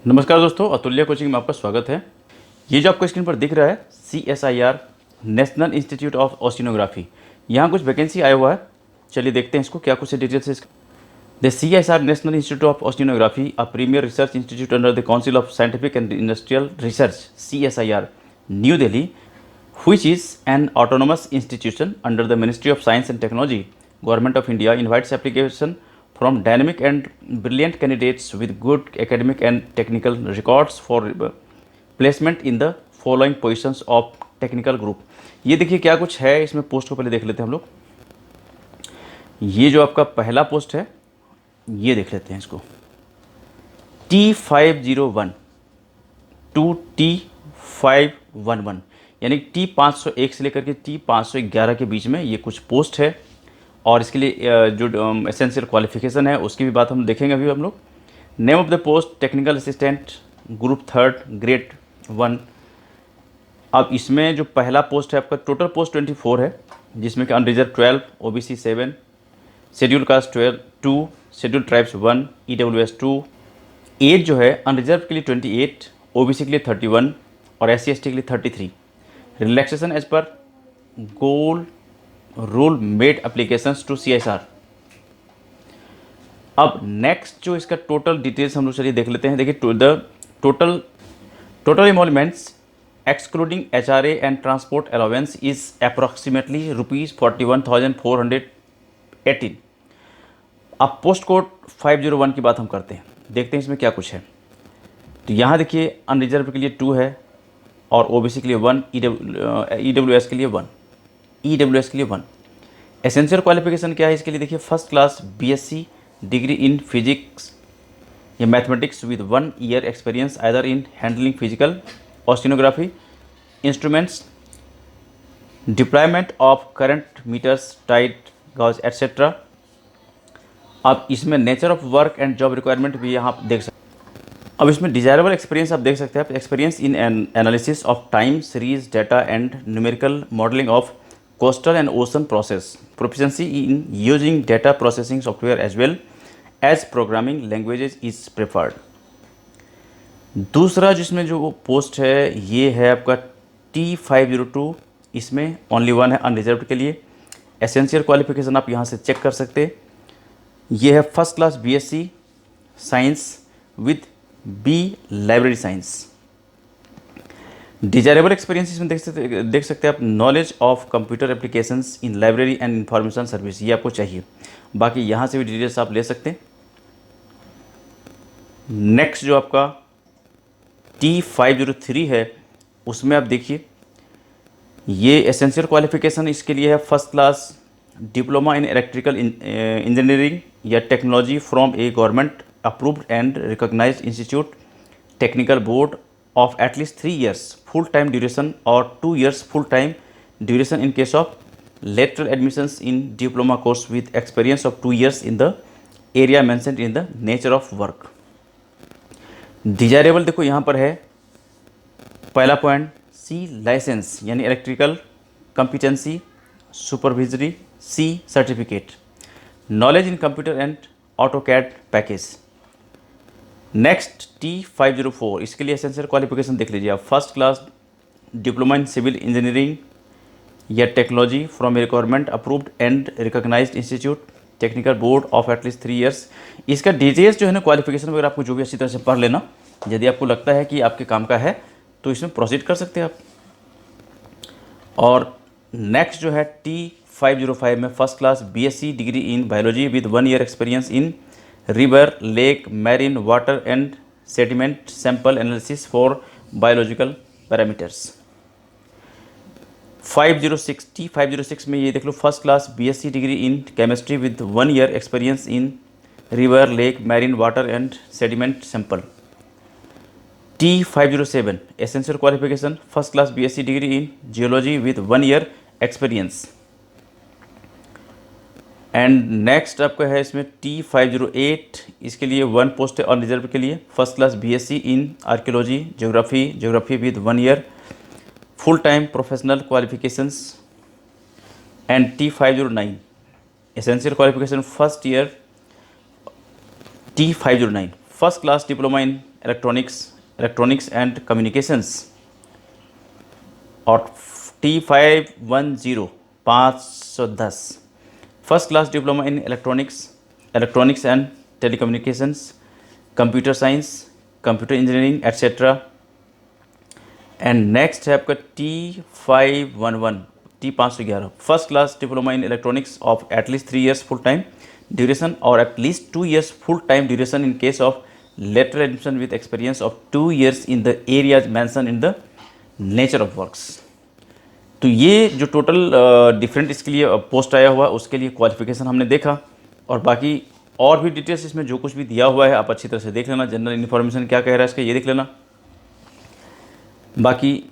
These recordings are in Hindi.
नमस्कार दोस्तों, अतुल्य कोचिंग में आपका स्वागत है। ये जो आपको स्क्रीन पर दिख रहा है CSIR national institute of oceanography, यहाँ कुछ वैकेंसी आया हुआ है। चलिए देखते हैं इसको क्या कुछ डिटेल्स है। The CSIR national institute of oceanography, a premiere research institute under the council of scientific and industrial research CSIR, new Delhi, which is an autonomous institution under the Ministry of Science and Technology, Government of India, invites application from dynamic and brilliant candidates with good academic and technical records for placement in the following positions of technical group। ये देखिए क्या कुछ है इसमें। पोस्ट को पहले देख लेते हैं हम लोग। ये जो आपका पहला पोस्ट है ये देख लेते हैं इसको। T501 टू T511 यानी T501 से लेकर के T511 के बीच में ये कुछ पोस्ट है। और इसके लिए जो एसेंशियल क्वालिफिकेशन है उसकी भी बात हम देखेंगे अभी हम लोग। Name of the post technical assistant, group 3 grade 1। अब इसमें जो पहला पोस्ट है आपका, टोटल पोस्ट 24 है, जिसमें कि unreserved 12, OBC 7, schedule caste 2, schedule tribes 1, EWS 2। Age जो है अनरिजर्व के लिए 28, OBC के लिए 31 और SC/ST के लिए 33। रिलैक्सेशन एज पर गोल rule made applications to CSR। अब नेक्स्ट जो इसका टोटल डिटेल्स हम लोग चलिए देख लेते हैं। देखिए the total emoluments excluding HRA and transport allowance is approximately ₹40,418। अब पोस्ट कोड 501 की बात हम करते हैं, देखते हैं इसमें क्या कुछ है। तो यहाँ देखिए अनरिजर्व के लिए 2 है और OBC के लिए 1, EWS के लिए 1, EWS के लिए 1। एसेंशियल क्वालिफिकेशन क्या है इसके लिए? देखिए first class BSc degree in physics या mathematics with 1 year experience either in handling physical oceanography instruments, deployment of current meters, tide gauge et cetera. अब इसमें nature of work and job requirement भी यहाँ आप देख सकते हैं। अब इसमें डिजायरेबल एक्सपीरियंस आप देख सकते हैं। Experience in analysis of time series data and numerical modelling of coastal and ocean process, proficiency in using data processing software as well as programming languages is preferred। दूसरा जिसमें जो पोस्ट है ये है आपका T502, इसमें ओनली 1 है अनरिजर्व्ड के लिए। एसेंशियल क्वालिफिकेशन आप यहाँ से चेक कर सकते हैं। ये है first class BSc science with B library science. Desirable experience इसमें देख सकते हैं आप। Knowledge of computer applications in library and information service, ये आपको चाहिए। बाकी यहाँ से भी डिटेल्स आप ले सकते हैं। नेक्स्ट जो आपका T503 है उसमें आप देखिए ये एसेंशियल क्वालिफिकेशन इसके लिए है first class diploma in electrical engineering या technology from a government approved and recognised institute, technical board of at least 3 years full time duration or 2 years full time duration in case of lateral admissions in diploma course with experience of 2 years in the area mentioned in the nature of work। Desirable देखो यहाँ पर है पहला पॉइंट C लाइसेंस यानी electrical competency supervisory C certificate, knowledge in computer and AutoCAD package. Next T504, इसके लिए एसेंशियल क्वालिफिकेशन देख लीजिए आप। First class diploma in civil engineering या technology from a government approved and recognised institute, technical board of at least 3 years. इसका डिटेल्स जो है ना क्वालिफिकेशन वगैरह आपको जो भी अच्छी तरह से पढ़ लेना। यदि आपको लगता है कि आपके काम का है तो इसमें प्रोसीड कर सकते हैं आप। और नेक्स्ट जो है T505 में first class BSc degree in biology with 1 year experience in river, lake, marine water and sediment sample analysis for biological parameters. 506 T506 में ये देख लो first class BSc degree in chemistry with 1 year experience in river, lake, marine water and sediment sample. T507 essential qualification first class BSc degree in geology with 1 year experience. And next आपका है इसमें T508, इसके लिए 1 पोस्ट है अनरिजर्व के लिए। First class BSc in archaeology geography with 1 year full time professional qualifications. And T509 essential qualification first year T509 first class diploma in electronics and communications और T510 510 first class diploma in electronics and telecommunications, computer science, computer engineering et cetera. And next है आपका T511 first class diploma in electronics of at least 3 years full time duration और at least 2 years full time duration in case of later admission with experience of 2 years in the areas mentioned in the nature of works. तो ये जो टोटल डिफरेंट इसके लिए पोस्ट आया हुआ है उसके लिए क्वालिफिकेशन हमने देखा, और बाकी और भी डिटेल्स इसमें जो कुछ भी दिया हुआ है आप अच्छी तरह से देख लेना। जनरल इन्फॉर्मेशन क्या कह रहा है इसका ये देख लेना, बाकी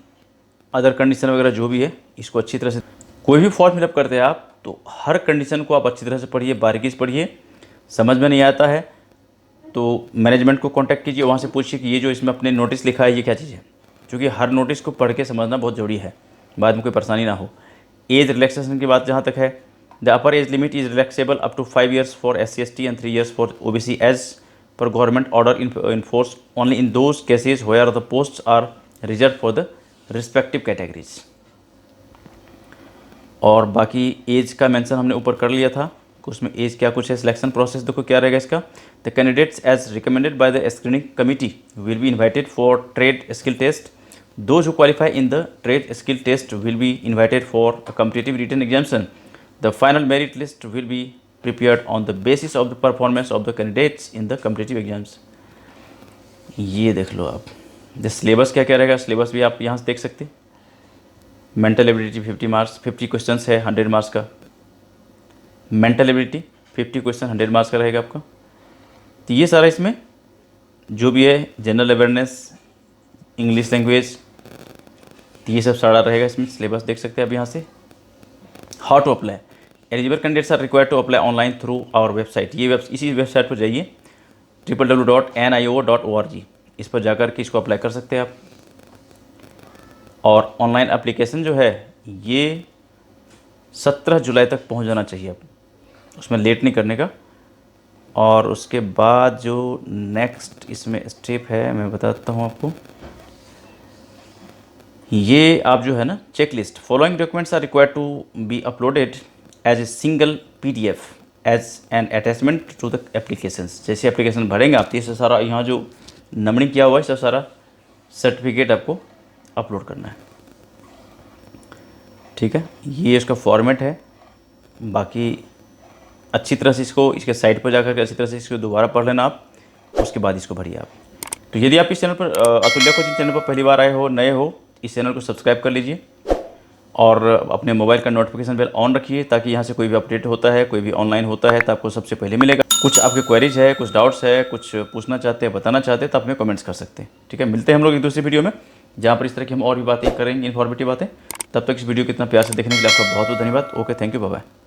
अदर कंडीशन वगैरह जो भी है इसको अच्छी तरह से, कोई भी फॉर्म फिलअप करते हैं आप तो हर कंडीशन को आप अच्छी तरह से पढ़िए, बारीकी से पढ़िए। समझ में नहीं आता है तो मैनेजमेंट को कांटेक्ट कीजिए, वहाँ से पूछिए कि ये जो इसमें अपने नोटिस लिखा है ये क्या चीज़ है, क्योंकि हर नोटिस को पढ़ के समझना बहुत ज़रूरी है, बाद में कोई परेशानी ना हो। एज रिलैक्सेशन की बात जहाँ तक है, the upper age limit is relaxable up to 5 years for SC/ST and 3 years for OBC as per government order in force only in those cases where the post are reserve for the respective categories. और बाकी एज का मेंशन हमने ऊपर कर लिया था, उसमें एज क्या कुछ है। सिलेक्शन प्रोसेस देखो क्या रहेगा इसका, the candidates as recommended by the screening committee will be invited for trade skill test. Those who qualify in the trade skill test will be invited for a competitive written examination. The final merit list will be prepared on the basis of the performance of the candidates in the competitive exams. ये देख लो आप, जो सिलेबस क्या क्या रहेगा, सिलेबस भी आप यहाँ से देख सकते हैं। मेंटल एबिलिटी 50 मार्क्स, 50 क्वेश्चंस है 100 मार्क्स का। मेंटल एबिलिटी 50 क्वेश्चन 100 मार्क्स का रहेगा आपका। तो ये सारा इसमें जो भी है, जनरल अवेयरनेस, इंग्लिश लैंग्वेज, ये सब सारा रहेगा इसमें। सिलेबस देख सकते हैं आप यहाँ से। How to apply, eligible candidates are required to apply online through our website. ये इसी वेबसाइट पर जाइए www.nio.org, इस पर जाकर के इसको अप्लाई कर सकते हैं आप। और ऑनलाइन एप्लीकेशन जो है ये 17 जुलाई तक पहुँच जाना चाहिए आप, उसमें लेट नहीं करने का। और उसके बाद जो नेक्स्ट इसमें स्टेप है मैं बताता हूँ आपको, ये आप जो है ना check list, following documents are required to be uploaded as a single PDF as an attachment to the applications. जैसे एप्लीकेशन भरेंगे आप, ये सारा यहाँ जो नंबरिंग किया हुआ है सब सारा सर्टिफिकेट आपको अपलोड करना है, ठीक है। ये इसका फॉर्मेट है। बाकी अच्छी तरह से इसको इसके साइट पर जाकर के अच्छी तरह से इसको दोबारा पढ़ लेना आप, उसके बाद इसको भरिए आप। तो यदि आप इस चैनल पर अतुल्य कोचिंग चैनल पर पहली बार आए हो, नए हो, इस चैनल को सब्सक्राइब कर लीजिए और अपने मोबाइल का नोटिफिकेशन बेल ऑन रखिए, ताकि यहाँ से कोई भी अपडेट होता है, कोई भी ऑनलाइन होता है तो आपको सबसे पहले मिलेगा। कुछ आपके क्वेरीज है, कुछ डाउट्स है, कुछ पूछना चाहते हैं, बताना चाहते हैं तो आप हमें कमेंट्स कर सकते हैं, ठीक है। मिलते हैं हम लोग एक दूसरी वीडियो में, जहाँ पर इस तरह की हम और भी बातें करेंगे, इन्फॉर्मेटिव बातें। तब तक इस वीडियो को इतना प्यार से देखने के लिए आपका बहुत बहुत धन्यवाद। Okay, thank you, bye bye.